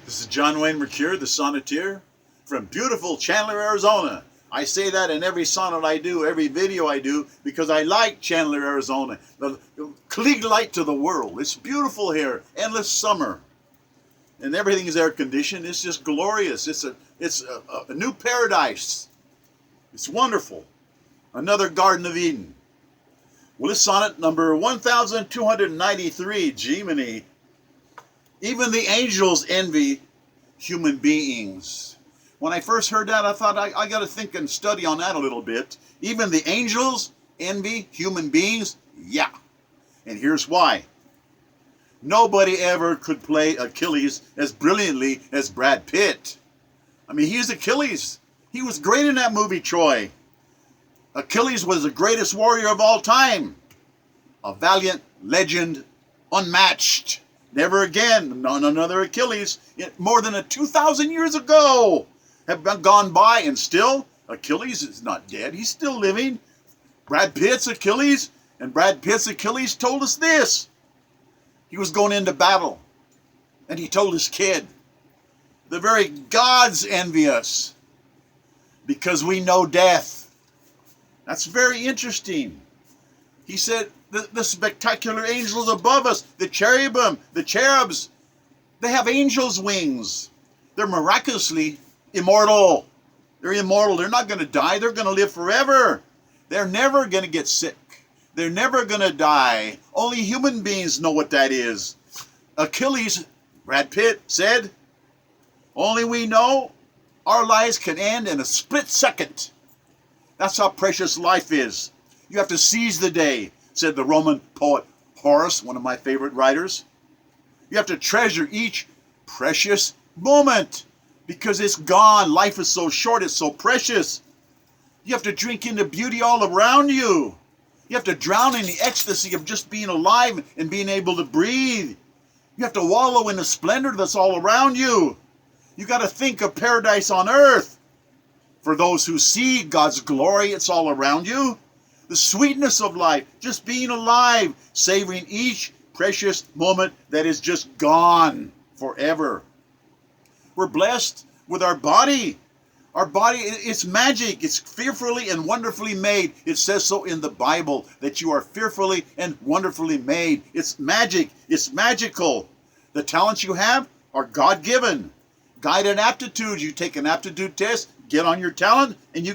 This is John Wayne Mercure, the Sonneteer, from beautiful Chandler, Arizona. I say that in every sonnet I do, every video I do, because I like Chandler, Arizona. The Klieg light to the world. It's beautiful here. Endless summer. And everything is air conditioned. It's just glorious. It's a new paradise. It's wonderful. Another Garden of Eden. Well, this sonnet number 1293, Gemini. Even the angels envy human beings. When I first heard that, I thought, I got to think and study on that a little bit. Even the angels envy human beings? Yeah. And here's why. Nobody ever could play Achilles as brilliantly as Brad Pitt. I mean, he's Achilles. He was great in that movie, Troy. Achilles was the greatest warrior of all time. A valiant legend, unmatched. Never again, none another Achilles, more than 2,000 years ago, have gone by, and still, Achilles is not dead. He's still living. Brad Pitt's Achilles, and Brad Pitt's Achilles told us this. He was going into battle, and he told his kid, the very gods envy us because we know death. That's very interesting. He said, the spectacular angels above us, the cherubim, the cherubs, they have angels' wings. They're miraculously immortal. They're immortal. They're not going to die. They're going to live forever. They're never going to get sick. They're never going to die. Only human beings know what that is. Achilles, Brad Pitt said, only we know our lives can end in a split second. That's how precious life is. You have to seize the day, said the Roman poet Horace, one of my favorite writers. You have to treasure each precious moment because it's gone. Life is so short, it's so precious. You have to drink in the beauty all around you. You have to drown in the ecstasy of just being alive and being able to breathe. You have to wallow in the splendor that's all around you. You got to think of paradise on earth. For those who see God's glory, it's all around you. The sweetness of life, just being alive, savoring each precious moment that is just gone forever. We're blessed with our body. Our body, it's magic. It's fearfully and wonderfully made. It says so in the Bible that you are fearfully and wonderfully made. It's magic. It's magical. The talents you have are God-given. Guided aptitudes. You take an aptitude test, get on your talent, and you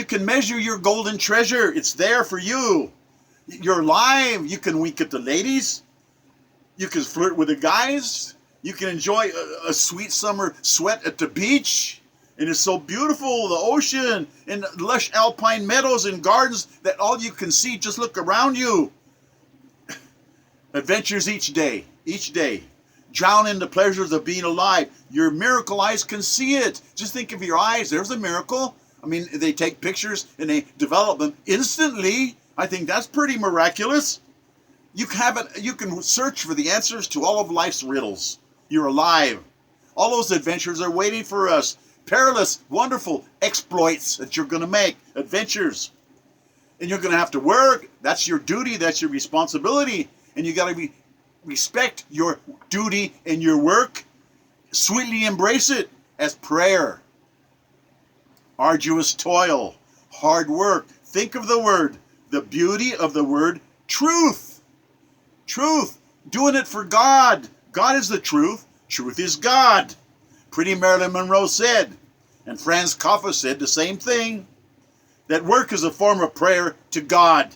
can measure your golden treasure. It's there for you. You're alive. You can wink at the ladies. You can flirt with the guys. You can enjoy a sweet summer sweat at the beach. And it's so beautiful, the ocean and lush alpine meadows and gardens that all you can see, just look around you. Adventures each day. Drown in the pleasures of being alive. Your miracle eyes can see it. Just think of your eyes. There's a miracle. I mean, they take pictures and they develop them instantly. I think that's pretty miraculous. You can search for the answers to all of life's riddles. You're alive. All those adventures are waiting for us. Perilous, wonderful exploits that you're going to make. Adventures. And you're going to have to work. That's your duty. That's your responsibility. And you got to respect your duty and your work. Sweetly embrace it as prayer. Arduous toil, hard work. Think of the beauty of the word truth. Truth. Doing it for God. God is the truth. Truth is God. Pretty Marilyn Monroe said, and Franz Kafka said the same thing, that work is a form of prayer to God.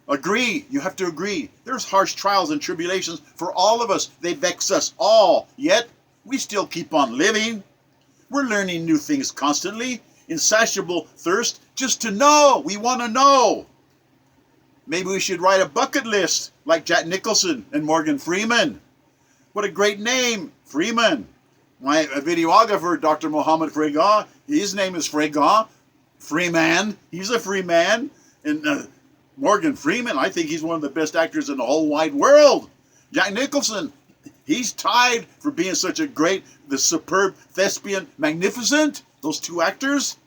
Agree. You have to agree. There's harsh trials and tribulations for all of us. They vex us all. Yet, we still keep on living. We're learning new things constantly. Insatiable thirst just to know. We want to know. Maybe we should write a bucket list like Jack Nicholson and Morgan Freeman. What a great name, Freeman. My videographer, Dr. Mohammed Fregan, his name is Fregan. Freeman. He's a free man. And Morgan Freeman, I think he's one of the best actors in the whole wide world. Jack Nicholson, he's tied for being such a great, the superb thespian, magnificent. Those two actors.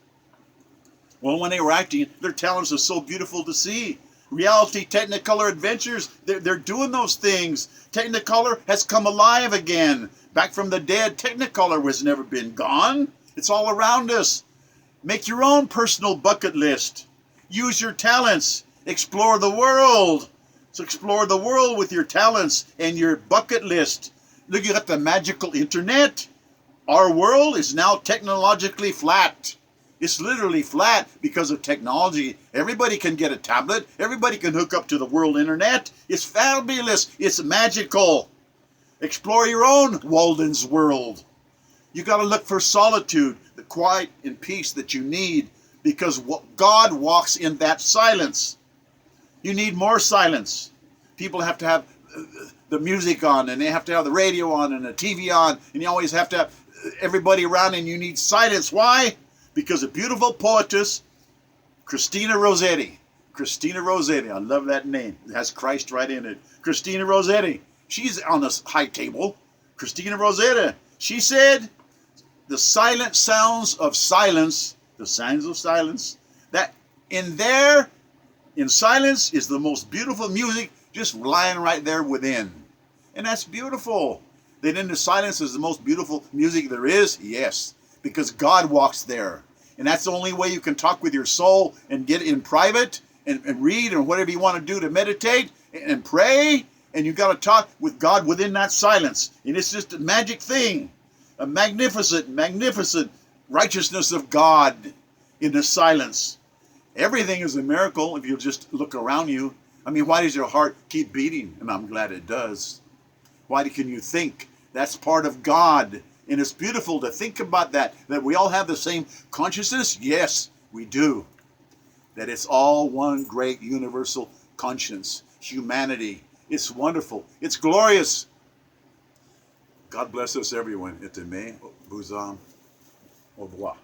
Well, when they were acting, their talents are so beautiful to see. Reality Technicolor Adventures, they're doing those things. Technicolor has come alive again. Back from the dead. Technicolor has never been gone. It's all around us. Make your own personal bucket list. Use your talents. Explore the world. So explore the world with your talents and your bucket list. Look, you got the magical internet. Our world is now technologically flat. It's literally flat because of technology. Everybody can get a tablet. Everybody can hook up to the world internet. It's fabulous. It's magical. Explore your own Walden's world. You got to look for solitude, the quiet and peace that you need, because God walks in that silence. You need more silence. People have to have the music on, and they have to have the radio on and the TV on, and you always have to have everybody around, and you need silence. Why? Because a beautiful poetess, Christina Rossetti. Christina Rossetti, I love that name. It has Christ right in it. Christina Rossetti. She's on this high table. Christina Rossetti. She said, the silent sounds of silence, the signs of silence, that in silence is the most beautiful music just lying right there within. And that's beautiful. That in the silence is the most beautiful music there is? Yes, because God walks there. And that's the only way you can talk with your soul and get in private and read and whatever you want to do to meditate and pray. And you got to talk with God within that silence. And it's just a magic thing. A magnificent, magnificent righteousness of God in the silence. Everything is a miracle if you just look around you. I mean, why does your heart keep beating? And I'm glad it does. Why can you think? That's part of God. And it's beautiful to think about that we all have the same consciousness. Yes, we do. That it's all one great universal conscience. Humanity. It's wonderful. It's glorious. God bless us, everyone. Et me, vous en, au revoir.